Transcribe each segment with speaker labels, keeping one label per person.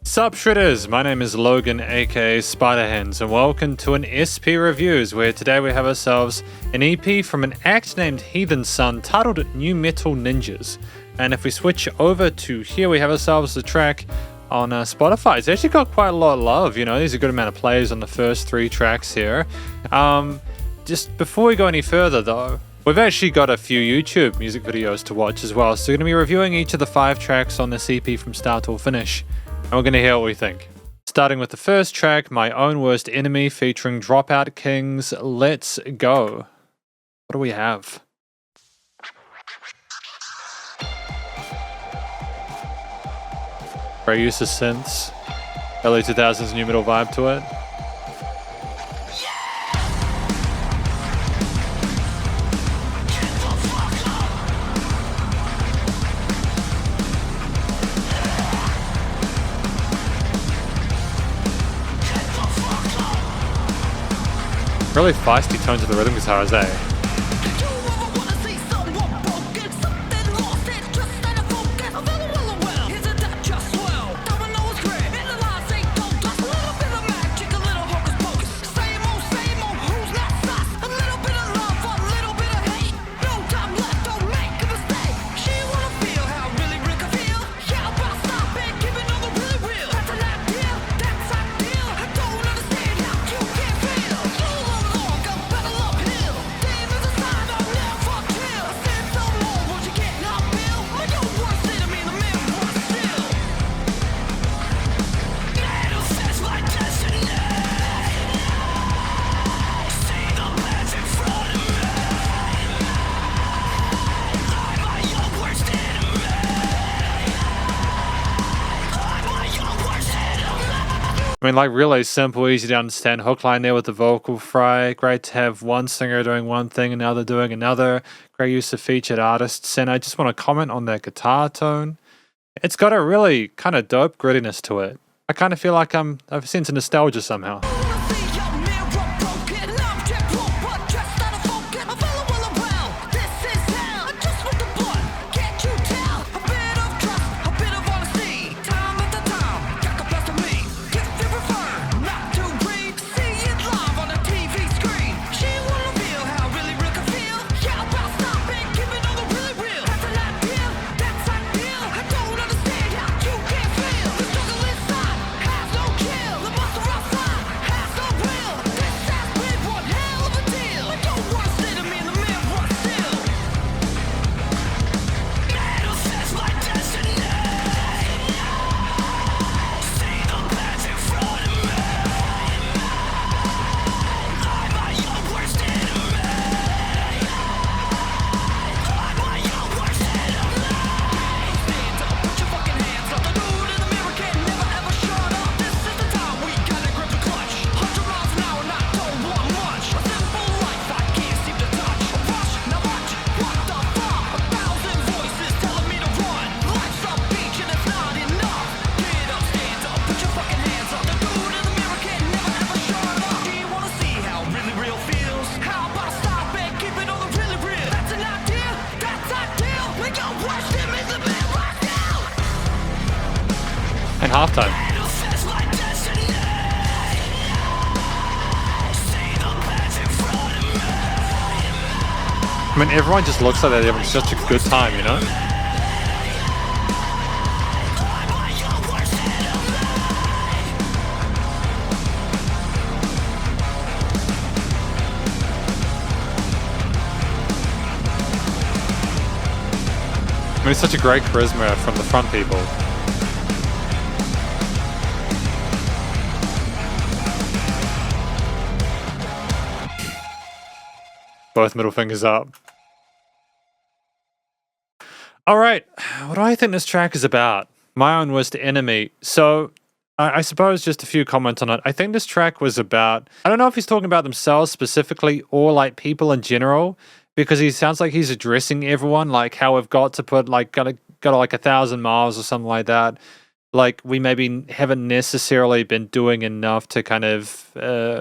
Speaker 1: Sup Shredders, my name is Logan aka Spiderhands and welcome to an SP Reviews where today we have ourselves an EP from an act named Heathensun titled New Metal Ninjas. And if we switch over to here we have ourselves the track on Spotify. It's actually got quite a lot of love, you know, there's a good amount of plays on the first three tracks here. Just before we go any further though, we've actually got a few YouTube music videos to watch as well, so we're going to be reviewing each of the 5 tracks on this EP from start to finish. And we're going to hear what we think. Starting with the first track, My Own Worst Enemy, featuring Dropout Kings, Let's Go. What do we have? Great use of synths. Early 2000s new metal vibe to it. Really feisty tones of the rhythm guitars, eh? I mean, like, really simple, easy to understand hook line there with the vocal fry. Great to have one singer doing one thing and another doing another. Great use of featured artists. And I just want to comment on that guitar tone. It's got a really kind of dope grittiness to it. I kind of feel like I've a sense of nostalgia somehow. And halftime. I mean, everyone just looks like they're having such a good time, you know? I mean, it's such a great charisma from the front people. Both middle fingers up. Alright, what do I think this track is about? My Own Worst Enemy. So, I suppose just a few comments on it. I think this track was about, I don't know if he's talking about themselves specifically or like people in general, because he sounds like he's addressing everyone, like how we've got to put like, got like 1,000 miles or something like that. Like we maybe haven't necessarily been doing enough to kind of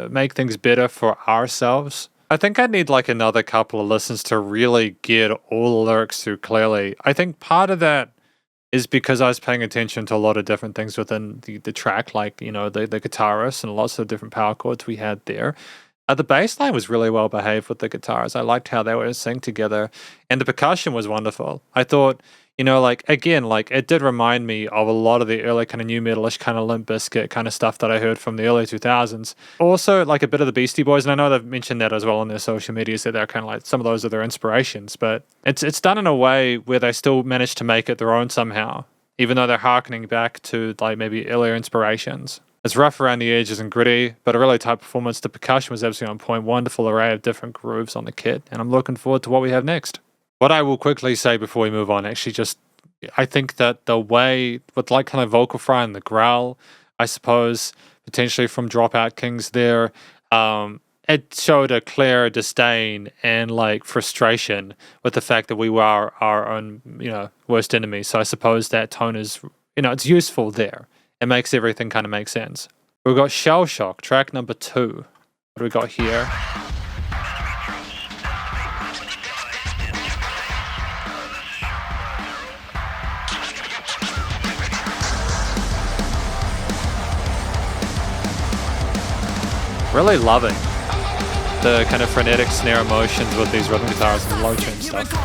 Speaker 1: make things better for ourselves. I think I need like another couple of listens to really get all the lyrics through clearly. I think part of that is because I was paying attention to a lot of different things within the track, like, you know, the guitarists and lots of different power chords we had there. The bass line was really well behaved with the guitars. I liked how they were synced together, and the percussion was wonderful. I thought, you know, like, again, like, it did remind me of a lot of the early kind of new metalish kind of Limp Bizkit kind of stuff that I heard from the early 2000s. Also, like, a bit of the Beastie Boys, and I know they've mentioned that as well on their social medias, that they're kind of like, some of those are their inspirations, but it's done in a way where they still manage to make it their own somehow, even though they're harkening back to, like, maybe earlier inspirations. It's rough around the edges and gritty, but a really tight performance. The percussion was absolutely on point. Wonderful array of different grooves on the kit, and I'm looking forward to what we have next. What I will quickly say before we move on, actually, just I think that the way with like kind of vocal fry and the growl, I suppose potentially from Dropout Kings there, it showed a clear disdain and like frustration with the fact that we were our own, you know, worst enemy. So I suppose that tone is, you know, it's useful there. It makes everything kind of make sense. We've got Shell Shock, track number 2. What do we got here? Really loving the kind of frenetic snare emotions with these rhythm guitars and low tune stuff.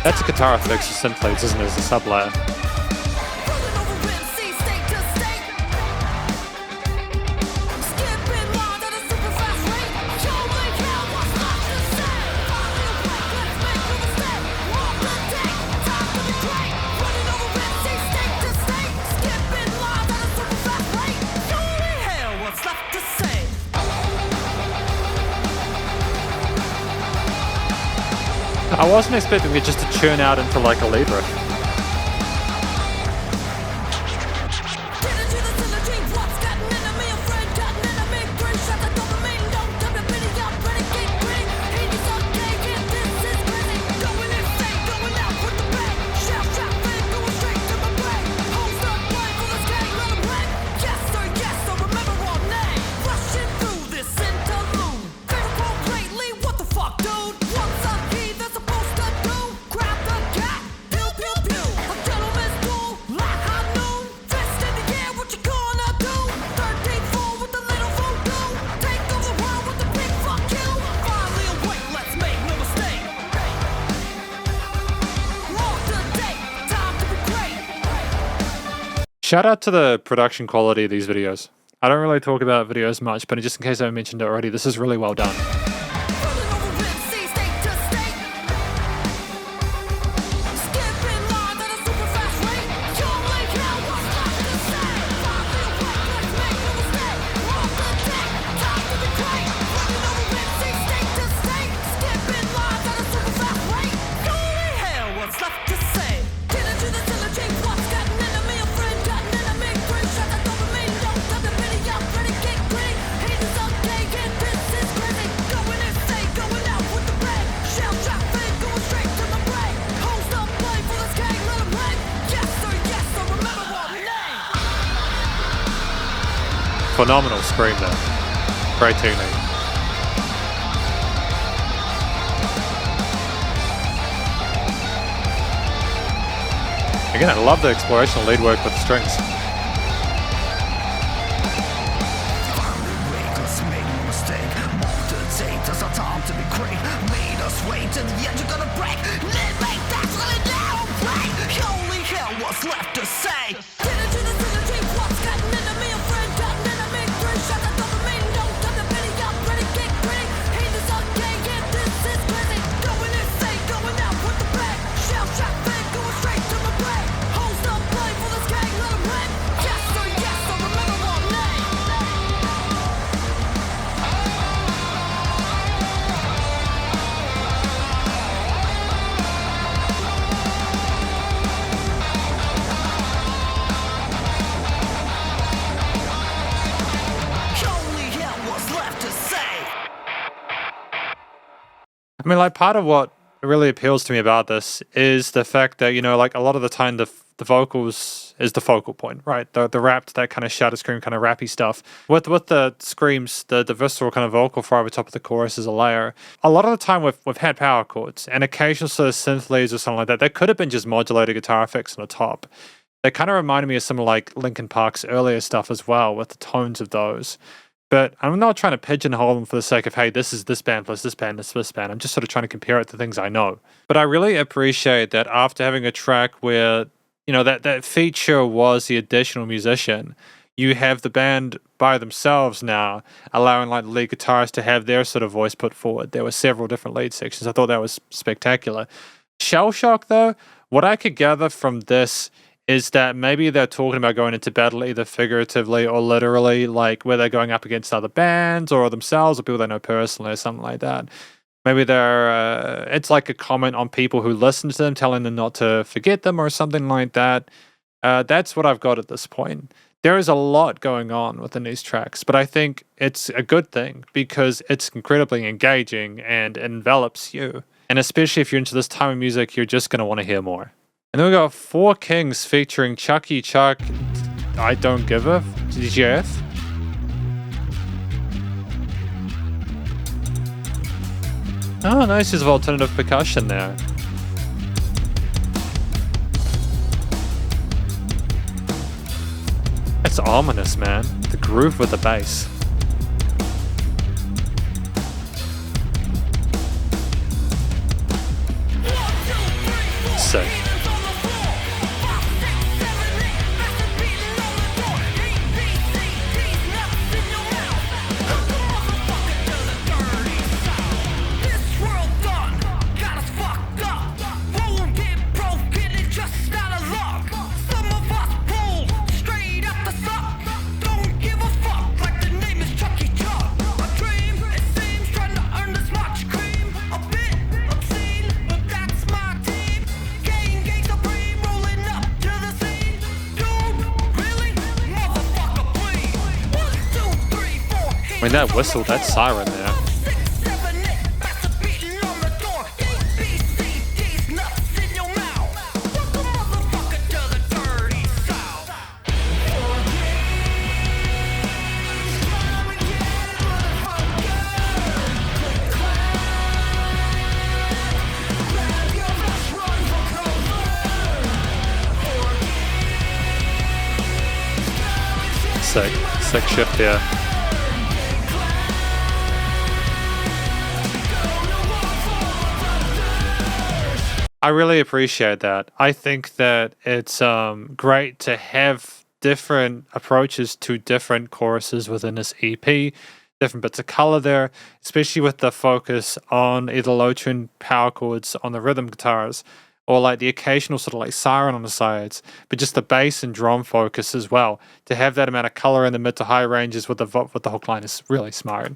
Speaker 1: That's a guitar fix of synth leads, isn't it, as a sub layer? I wasn't expecting it just to churn out into like a lead riff. Shout out to the production quality of these videos. I don't really talk about videos much, but just in case I mentioned it already, this is really well done. Phenomenal scream there. Great tuning. Again, I love the explorational lead work with the strings. I mean, like, part of what really appeals to me about this is the fact that, like, a lot of the time the vocals is the focal point, right? The rap, that kind of shout scream kind of rappy stuff. With the screams, the visceral kind of vocal fry over top of the chorus is a layer. A lot of the time we've had power chords and occasional sort of synth leads or something like that. That could have been just modulated guitar effects on the top. They kind of reminded me of some of like Linkin Park's earlier stuff as well, with the tones of those. But I'm not trying to pigeonhole them for the sake of, hey, this is this band plus this band, this band. I'm just sort of trying to compare it to things I know. But I really appreciate that after having a track where, that feature was the additional musician, you have the band by themselves now, allowing like the lead guitarist to have their sort of voice put forward. There were several different lead sections. I thought that was spectacular. Shell Shock, though, what I could gather from this is that maybe they're talking about going into battle either figuratively or literally, like where they're going up against other bands or themselves or people they know personally or something like that. Maybe it's like a comment on people who listen to them, telling them not to forget them or something like that. That's what I've got at this point. There is a lot going on within these tracks, but I think it's a good thing because it's incredibly engaging and envelops you. And especially if you're into this time of music, you're just going to want to hear more. And then we got Four Kings featuring Chucky Chuck, I Don't Give a DGF. Oh, nice use of alternative percussion there. It's ominous, man. The groove with the bass. Sick. I mean, that whistle, that siren there. Sick shift here. I really appreciate that. I think that it's great to have different approaches to different choruses within this EP, different bits of color there, especially with the focus on either low tune power chords on the rhythm guitars or like the occasional sort of like siren on the sides, but just the bass and drum focus as well. To have that amount of color in the mid to high ranges with the hook line is really smart.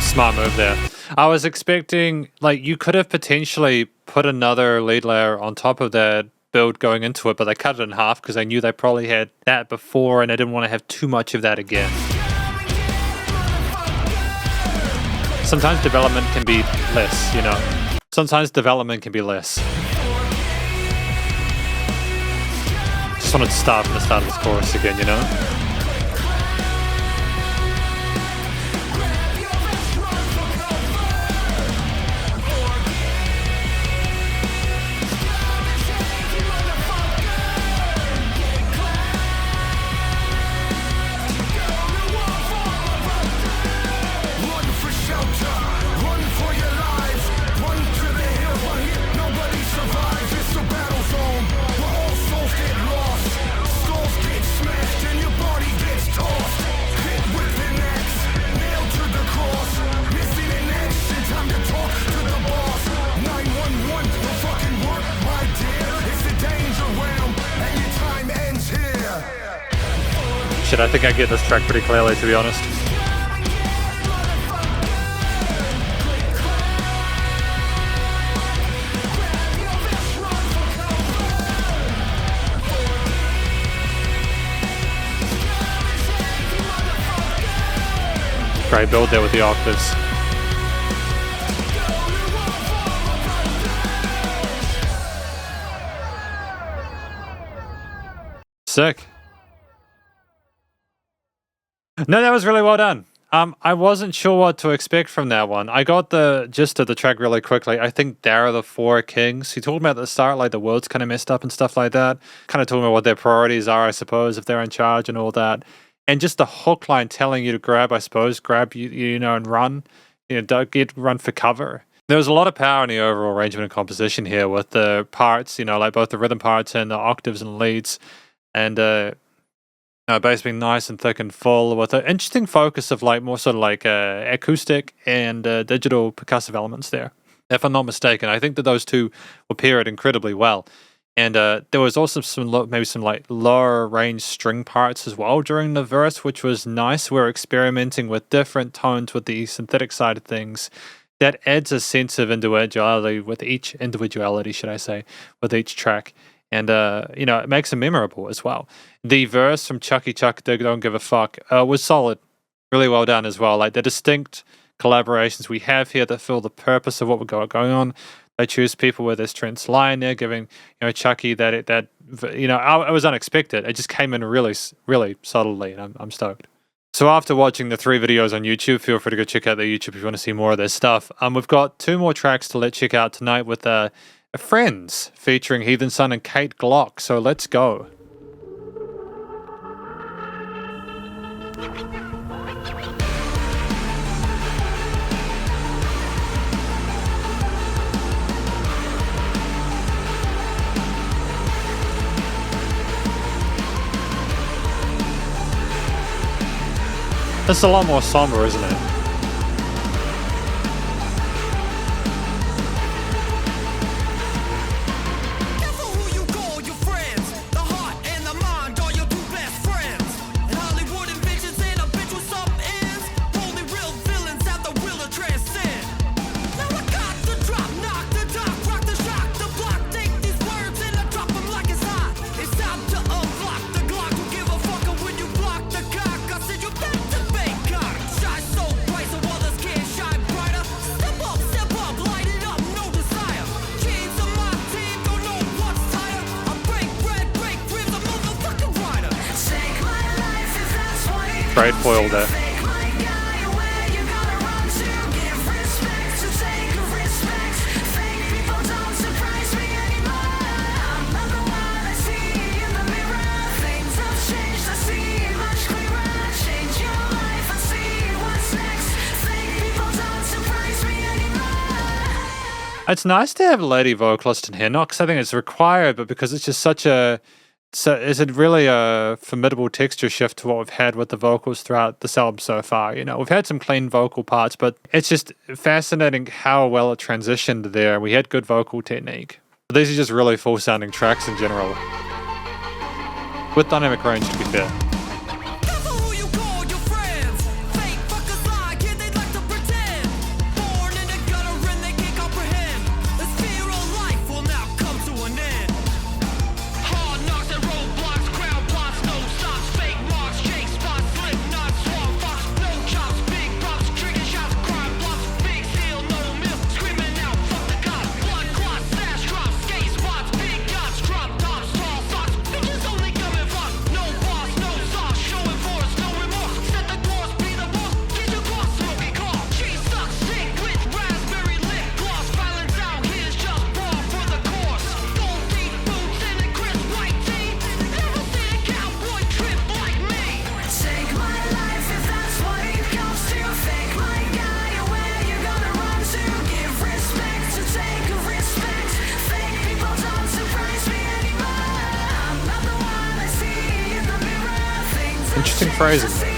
Speaker 1: Smart move there. I was expecting, like, you could have potentially put another lead layer on top of that build going into it, but they cut it in half because they knew they probably had that before and they didn't want to have too much of that again. Sometimes development can be less, you know. Sometimes development can be less. Just wanted to start from the start of this chorus again, you know? Shit, I think I get this track pretty clearly, to be honest. Great build there with the octaves. Sick. No, that was really well done. I wasn't sure what to expect from that one. I got the gist of the track really quickly. I think there are the four kings. He talked about at the start, like the world's kind of messed up and stuff like that. Kind of talking about what their priorities are, I suppose, if they're in charge and all that. And just the hook line telling you to grab, I suppose, grab you know, and run. You know, don't run for cover. There was a lot of power in the overall arrangement and composition here with the parts, you know, like both the rhythm parts and the octaves and leads. And bass being nice and thick and full with an interesting focus of like more sort of like acoustic and digital percussive elements there. If I'm not mistaken, I think that those two were paired incredibly well. And there was also maybe some like lower range string parts as well during the verse, which was nice. We're experimenting with different tones with the synthetic side of things. That adds a sense of individuality with each track. And, you know, it makes it memorable as well. The verse from Chucky Chuck Don't Give a Fuck was solid. Really well done as well. Like the distinct collaborations we have here that fill the purpose of what we're going on. They choose people with this Trent's line there, giving, you know, Chucky that you know, it was unexpected. It just came in really, really subtly, and I'm stoked. So after watching the 3 videos on YouTube, feel free to go check out their YouTube if you want to see more of their stuff. We've got 2 more tracks to check out tonight with Friends featuring Heathensun and Kate Glock. So let's go. It's a lot more somber, isn't it? Great foil there. It's nice to have a lady vocalist in here, not because I think it's required, but because it's just such a... So it's a really formidable texture shift to what we've had with the vocals throughout this album so far. You know, we've had some clean vocal parts, but it's just fascinating how well it transitioned there. We had good vocal technique. These are just really full-sounding tracks in general, with dynamic range, to be fair. Interesting phrasing there.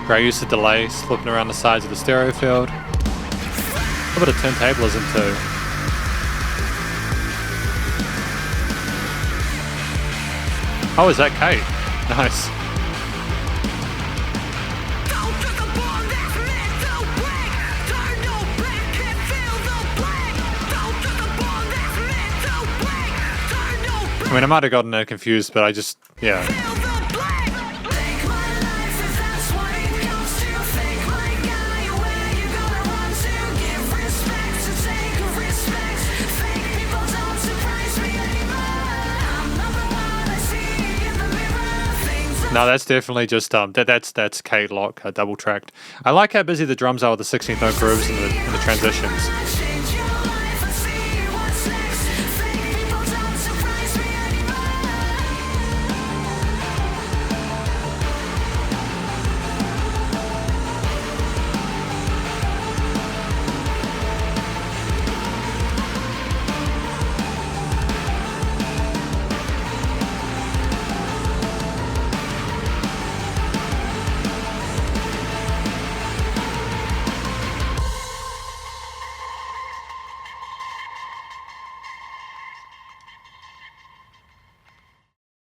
Speaker 1: Great use of delay, slipping around the sides of the stereo field. A bit of turntablism too. Oh, is that Kate? Nice. I mean, I might have gotten confused, but I just, yeah. No, that's definitely just that's Kate Lock, double tracked. I like how busy the drums are with the 16th note grooves and the transitions.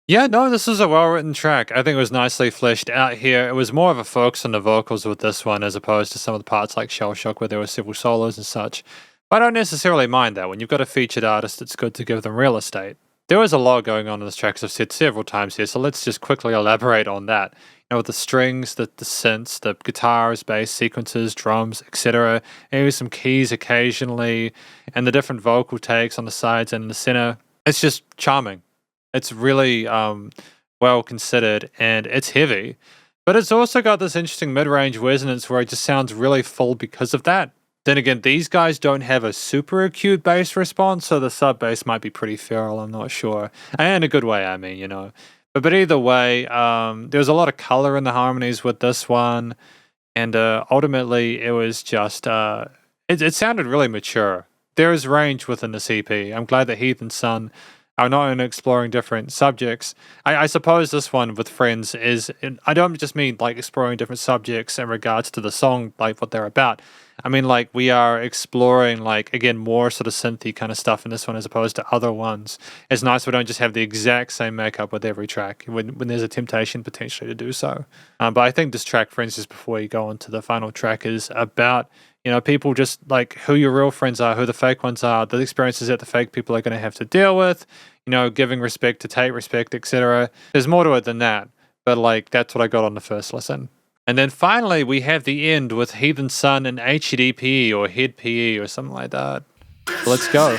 Speaker 1: Yeah, no, this is a well-written track. I think it was nicely fleshed out here. It was more of a focus on the vocals with this one as opposed to some of the parts like Shell Shock where there were several solos and such. But I don't necessarily mind that. When you've got a featured artist, it's good to give them real estate. There was a lot going on in this track, as I've said several times here, so let's just quickly elaborate on that. You know, with the strings, the synths, the guitars, bass sequences, drums, etc. Maybe some keys occasionally, and the different vocal takes on the sides and in the center. It's just charming. It's really well considered, and it's heavy. But it's also got this interesting mid-range resonance where it just sounds really full because of that. Then again, these guys don't have a super acute bass response, so the sub-bass might be pretty feral, I'm not sure. And in a good way, I mean, you know. But either way, there's a lot of color in the harmonies with this one, and ultimately it was just, it sounded really mature. There is range within this EP. I'm glad that Heathensun are not only exploring different subjects. I suppose this one with friends is, I don't just mean like exploring different subjects in regards to the song, like what they're about. I mean, like we are exploring, like, again, more sort of synthy kind of stuff in this one as opposed to other ones. It's nice we don't just have the exact same makeup with every track when there's a temptation potentially to do so. But I think this track, for instance, before you go on to the final track, is about, you know, people just like who your real friends are, who the fake ones are, the experiences that the fake people are going to have to deal with, you know, giving respect to take respect, etc. There's more to it than that, but like that's what I got on the first listen. And then finally, we have the end with Heathensun and HDPE or Head PE or something like that. Let's go.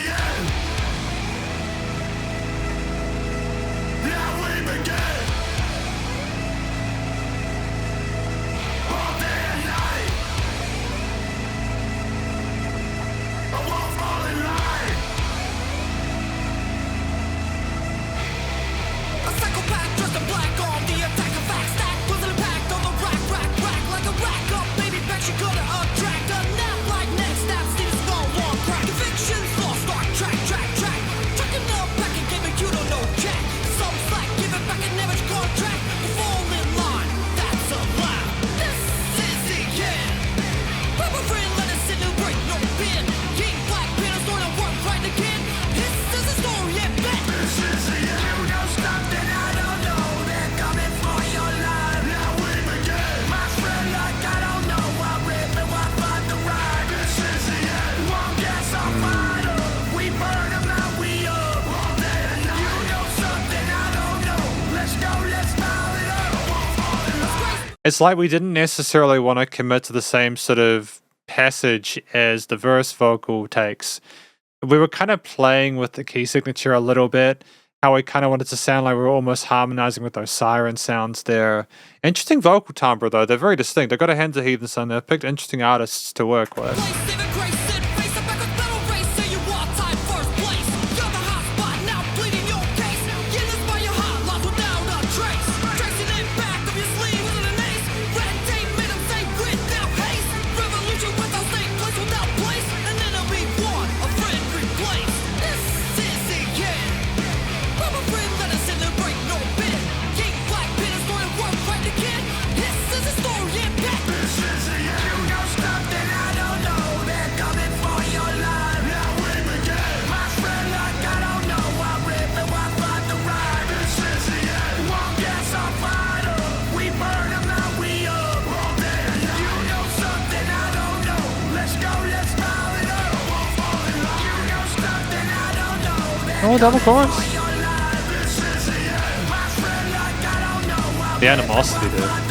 Speaker 1: It's like we didn't necessarily want to commit to the same sort of passage as the verse vocal takes. We were kind of playing with the key signature a little bit, how we kind of wanted to sound like we were almost harmonizing with those siren sounds there. Interesting vocal timbre though, they're very distinct. They've got a hand to Heathensun, they've picked interesting artists to work with. Oh, double chorus. The animosity there.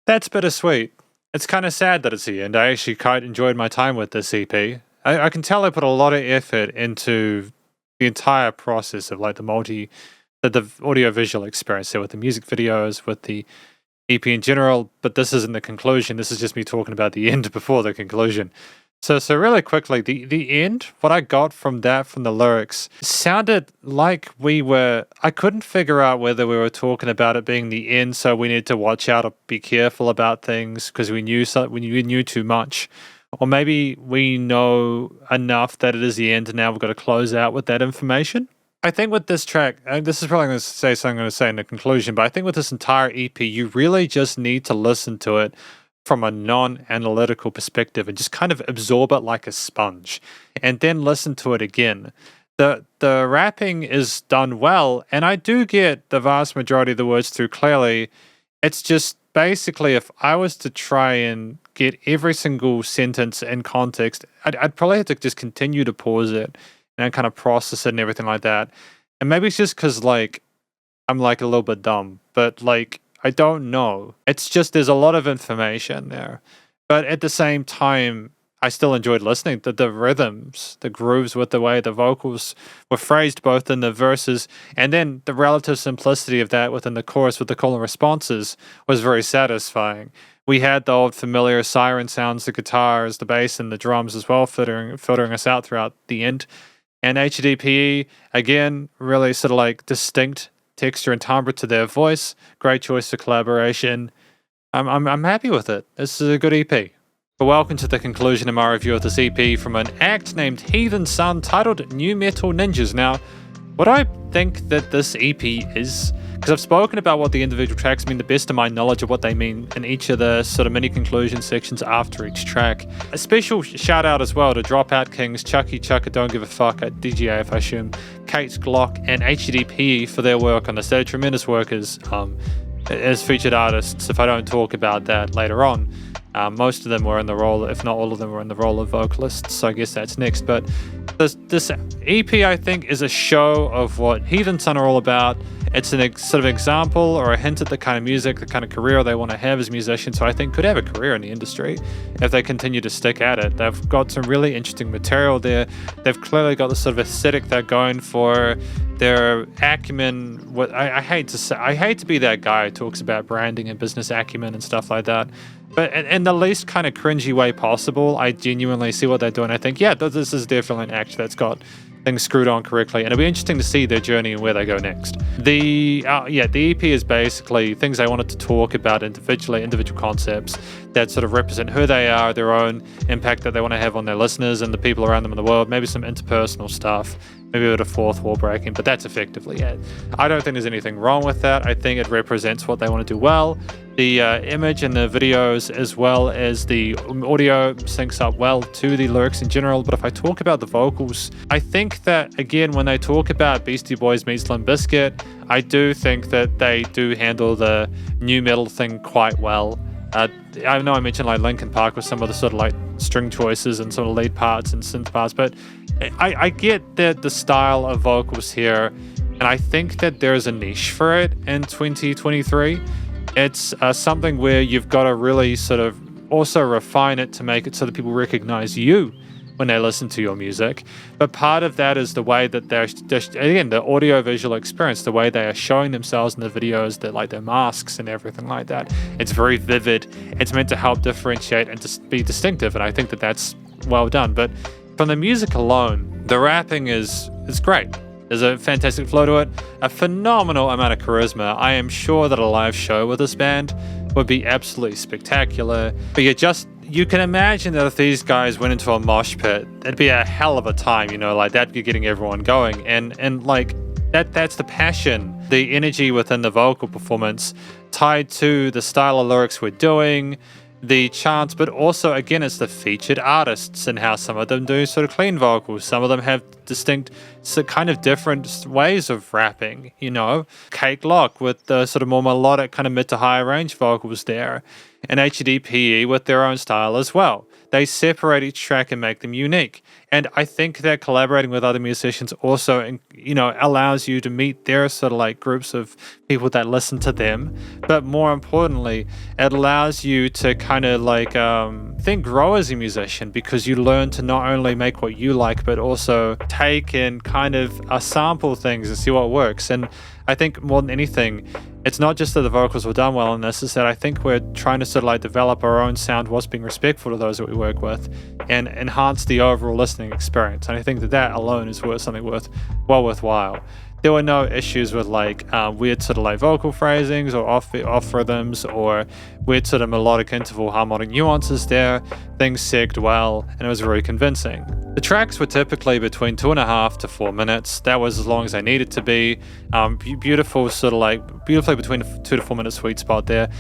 Speaker 1: That's bittersweet. It's kind of sad that it's the end. I actually quite enjoyed my time with this EP. I can tell I put a lot of effort into the entire process of like the audio visual experience there with the music videos, with the EP in general, but this isn't the conclusion. This is just me talking about the end before the conclusion. So really quickly, the end, what I got from the lyrics, sounded like I couldn't figure out whether we were talking about it being the end, so we need to watch out or be careful about things because we knew too much. Or maybe we know enough that it is the end and now we've got to close out with that information. I think with this track, and this is probably going to say something I'm going to say in the conclusion, but I think with this entire EP, you really just need to listen to it from a non-analytical perspective and just kind of absorb it like a sponge and then listen to it again. The rapping is done well, and I do get the vast majority of the words through clearly. It's just basically if I was to try and get every single sentence in context, I'd probably have to just continue to pause it and kind of process it and everything like that. And maybe it's just because like I'm like a little bit dumb, but like I don't know. It's just there's a lot of information there. But at the same time, I still enjoyed listening to the rhythms, the grooves with the way the vocals were phrased both in the verses and then the relative simplicity of that within the chorus with the call and responses was very satisfying. We had the old familiar siren sounds, the guitars, the bass and the drums as well filtering us out throughout the end. And HDPE, again, really sort of like distinct texture and timbre to their voice. Great choice for collaboration. I'm happy with it. This is a good EP. But welcome to the conclusion of my review of this EP from an act named Heathensun titled New Metal Ninjas. Now, what I think that this EP is, because I've spoken about what the individual tracks mean, the best of my knowledge of what they mean in each of the sort of mini conclusion sections after each track. A special shout out as well to Dropout Kings, Chucky Chucka Don't Give a Fuck at DGAF, I assume, Kate Glock, and HDPE for their work on this. They're tremendous workers as featured artists, if I don't talk about that later on. Most of them were in the role, if not all of them were in the role of vocalists, so I guess that's next. But this EP, I think, is a show of what Heathensun are all about. It's an sort of example or a hint at the kind of music, the kind of career they want to have as musicians, so I think could have a career in the industry if they continue to stick at it. They've got some really interesting material there. They've clearly got the sort of aesthetic they're going for. Their acumen, I hate to be that guy who talks about branding and business acumen and stuff like that. But in the least kind of cringy way possible, I genuinely see what they're doing. I think, yeah, this is definitely an act that's got things screwed on correctly, and it'll be interesting to see their journey and where they go next. The EP is basically things they wanted to talk about individually, individual concepts that sort of represent who they are, their own impact that they want to have on their listeners and the people around them in the world, maybe some interpersonal stuff, maybe a bit of fourth wall breaking, but that's effectively it. I don't think there's anything wrong with that. I think it represents what they want to do well. The image and the videos as well as the audio syncs up well to the lyrics in general. But if I talk about the vocals, I think that, again, when they talk about Beastie Boys meets Limp Bizkit, I do think that they do handle the new metal thing quite well. I know I mentioned like Linkin Park with some of the sort of like string choices and sort of lead parts and synth parts, but I get that the style of vocals here, and I think that there's a niche for it in 2023. It's something where you've got to really sort of also refine it to make it so that people recognize you when they listen to your music. But part of that is the way that they're again, the audio-visual experience, the way they are showing themselves in the videos, that like their masks and everything like that. It's very vivid. It's meant to help differentiate and just be distinctive, and I think that that's well done. But from the music alone, the rapping is great. There's a fantastic flow to it, a phenomenal amount of charisma. I am sure that a live show with this band would be absolutely spectacular. But you can imagine that if these guys went into a mosh pit, it'd be a hell of a time, like that'd be getting everyone going. And like that's the passion, the energy within the vocal performance tied to the style of lyrics we're doing. the chants, but also again it's the featured artists and how some of them do sort of clean vocals, some of them have distinct kind of different ways of rapping, Cake Lock with the sort of more melodic kind of mid to higher range vocals there, and HDPE with their own style as well. They separate each track and make them unique. And I think that collaborating with other musicians also, allows you to meet their sort of like groups of people that listen to them. But more importantly, it allows you to kind of like, grow as a musician, because you learn to not only make what you like, but also take and kind of sample things and see what works. And I think more than anything, it's not just that the vocals were done well in this, is that I think we're trying to sort of like develop our own sound whilst being respectful to those that we work with and enhance the overall listening experience. And I think that alone is something worthwhile. There were no issues with like weird sort of like vocal phrasings or off rhythms or weird sort of melodic interval harmonic nuances there. Things segged well, and it was very convincing. The tracks were typically between 2.5 to 4 minutes. That was as long as they needed to be. Beautifully between a 2 to 4 minute sweet spot there.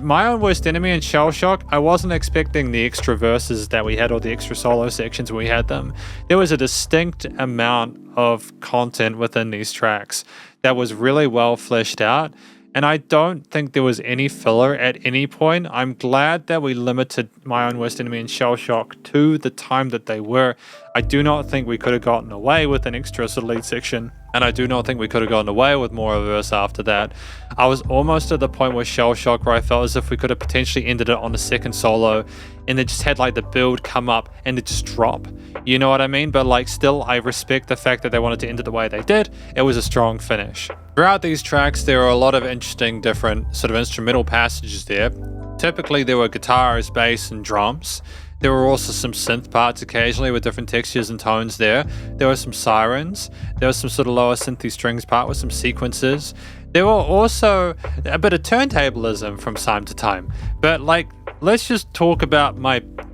Speaker 1: My Own Worst Enemy and Shell Shock, I wasn't expecting the extra verses that we had or the extra solo sections when we had them. There was a distinct amount of content within these tracks that was really well fleshed out, and I don't think there was any filler at any point. I'm glad that we limited My Own Worst Enemy and Shell Shock to the time that they were. I do not think we could have gotten away with an extra sort of lead section, and I do not think we could have gotten away with more of a verse after that. I was almost at the point with Shell Shock where I felt as if we could have potentially ended it on a second solo and then just had like the build come up and it just drop. You know what I mean? But like still, I respect the fact that they wanted to end it the way they did. It was a strong finish. Throughout these tracks, there are a lot of interesting different sort of instrumental passages there. Typically, there were guitars, bass, and drums. There were also some synth parts occasionally with different textures and tones there. There were some sirens. There was some sort of lower synthy strings part with some sequences. There were also a bit of turntablism from time to time. But like, let's just talk about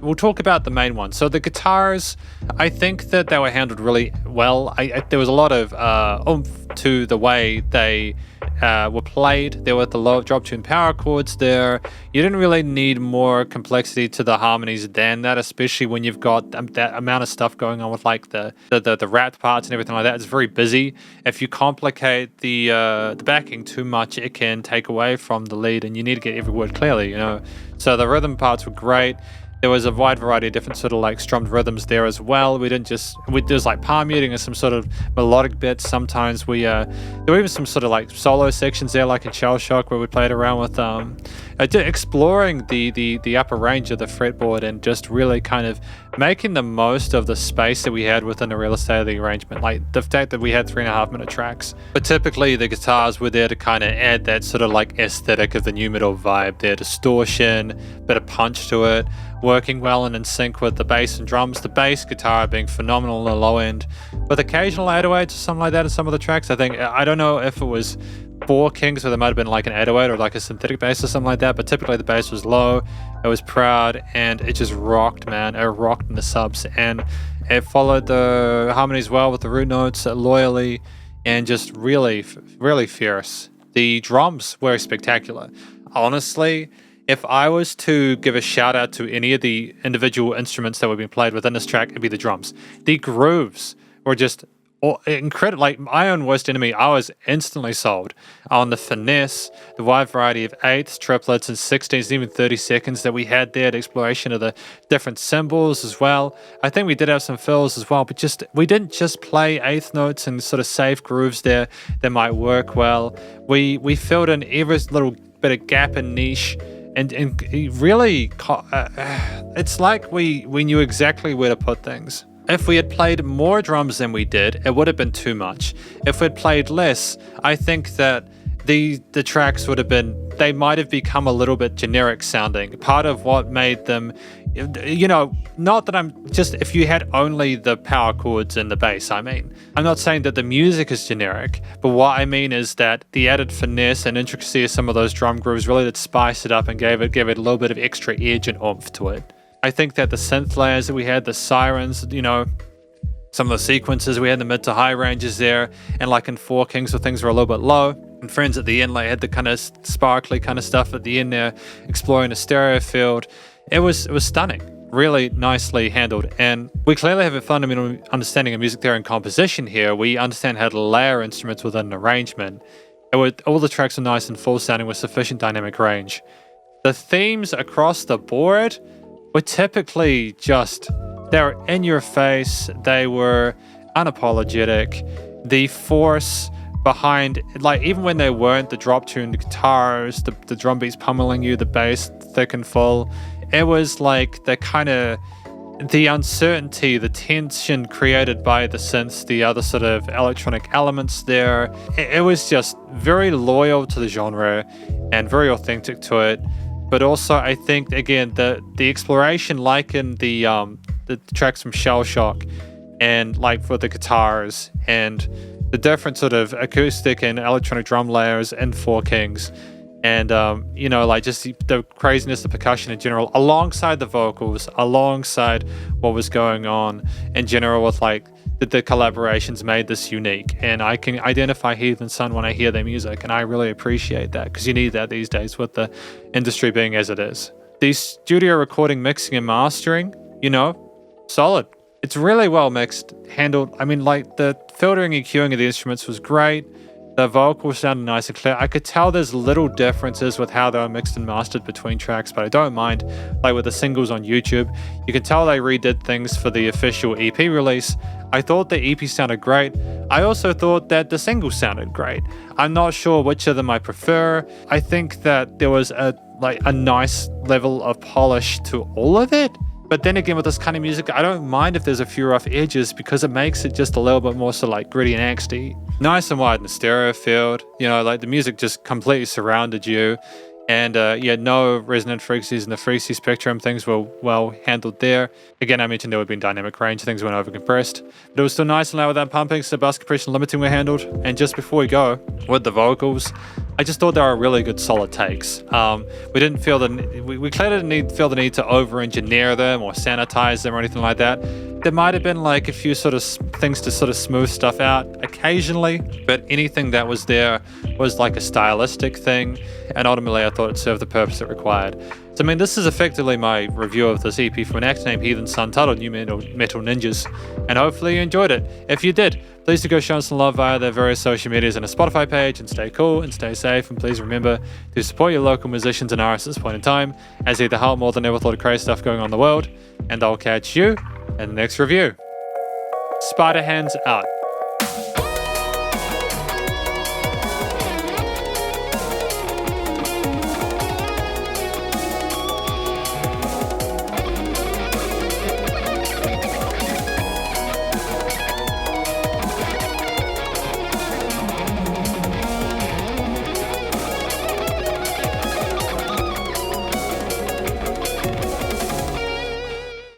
Speaker 1: we'll talk about the main one. So the guitars, I think that they were handled really well. There was a lot of oomph to the way they were played. There were the low drop tune power chords there. You didn't really need more complexity to the harmonies than that, especially when you've got that amount of stuff going on with like the rap parts and everything like that. It's very busy. If you complicate the backing too much, it can take away from the lead, and you need to get every word clearly, So the rhythm parts were great. There was a wide variety of different sort of like strummed rhythms there as well. There's like palm muting and some sort of melodic bits. Sometimes there were even some sort of like solo sections there, like in Shell Shock, where we played around with exploring the upper range of the fretboard and just really kind of making the most of the space that we had within the real estate of the arrangement. Like the fact that we had 3.5 minute tracks, but typically the guitars were there to kind of add that sort of like aesthetic of the new metal vibe, their distortion, bit of punch to it, working well and in sync with the bass and drums. The bass guitar being phenomenal on the low end, with occasional 808s or something like that in some of the tracks. I don't know if it was 4 Kings, or there might have been like an 808 or like a synthetic bass or something like that, but typically the bass was low, it was proud, and it just rocked, man. It rocked in the subs, and it followed the harmonies well with the root notes loyally, and just really, really fierce. The drums were spectacular. Honestly, if I was to give a shout out to any of the individual instruments that were being played within this track, it'd be the drums. The grooves were just incredible. Like My Own Worst Enemy, I was instantly sold on the finesse, the wide variety of 8ths, triplets, and 16ths, and even 32nds that we had there, the exploration of the different cymbals as well. I think we did have some fills as well, but we didn't just play 8th notes and sort of safe grooves there that might work well. We filled in every little bit of gap and niche. And really, it's like we knew exactly where to put things. If we had played more drums than we did, it would have been too much. If we'd played less, I think that the tracks they might have become a little bit generic sounding. Part of what made them, not that if you had only the power chords and the bass, I'm not saying that the music is generic, but what I mean is that the added finesse and intricacy of some of those drum grooves really did spice it up and gave it a little bit of extra edge and oomph to it. I think that the synth layers that we had, the sirens, some of the sequences we had in the mid to high ranges there, and like in 4 Kings where things were a little bit low, And Friends at the end, like, had the kind of sparkly kind of stuff at the end there, exploring a stereo field. It was stunning, really nicely handled. And we clearly have a fundamental understanding of music theory and composition here. We understand how to layer instruments within an arrangement. All the tracks are nice and full sounding with sufficient dynamic range. The themes across the board were typically they were in your face, they were unapologetic. The force behind, like, even when they weren't, the drop tuned guitars, the drum beats pummeling you, the bass thick and full, it was like the uncertainty, the tension created by the synths, the other sort of electronic elements there. It was just very loyal to the genre and very authentic to it. But also, I think, again, the exploration, like in the tracks from Shell Shock, and like for the guitars, and the different sort of acoustic and electronic drum layers in Four Kings, and like just the craziness of percussion in general, alongside the vocals, alongside what was going on in general with like the collaborations made this unique. And I can identify Heathensun when I hear their music, and I really appreciate that, because you need that these days with the industry being as it is. The studio recording, mixing and mastering, solid. It's really well mixed, handled. I mean, like, the filtering and EQing of the instruments was great. The vocals sounded nice and clear. I could tell there's little differences with how they were mixed and mastered between tracks, but I don't mind. Like with the singles on YouTube, you can tell they redid things for the official EP release. I thought the EP sounded great. I also thought that the singles sounded great. I'm not sure which of them I prefer. I think that there was a nice level of polish to all of it. But then again, with this kind of music, I don't mind if there's a few rough edges, because it makes it just a little bit more sort of like gritty and angsty. Nice and wide in the stereo field. Like the music just completely surrounded you. And no resonant frequencies in the frequency spectrum. Things were well handled there. Again, I mentioned there would be dynamic range. Things weren't overcompressed. But it was still nice and loud without pumping, so bus compression limiting were handled. And just before we go, with the vocals, I just thought they were really good, solid takes. We didn't feel we clearly didn't feel the need to over-engineer them or sanitize them or anything like that. There might have been like a few sort of things to sort of smooth stuff out occasionally, but anything that was there was like a stylistic thing, and ultimately I thought it served the purpose it required. So, I mean, this is effectively my review of this EP from an act named Heathensun, titled New Metal Ninjas, and hopefully you enjoyed it. If you did, please do go show us some love via their various social medias and a Spotify page, and stay cool and stay safe, and please remember to support your local musicians and artists at this point in time, as they help more than ever with all the crazy stuff going on in the world, and I'll catch you in the next review. Spider Hands out.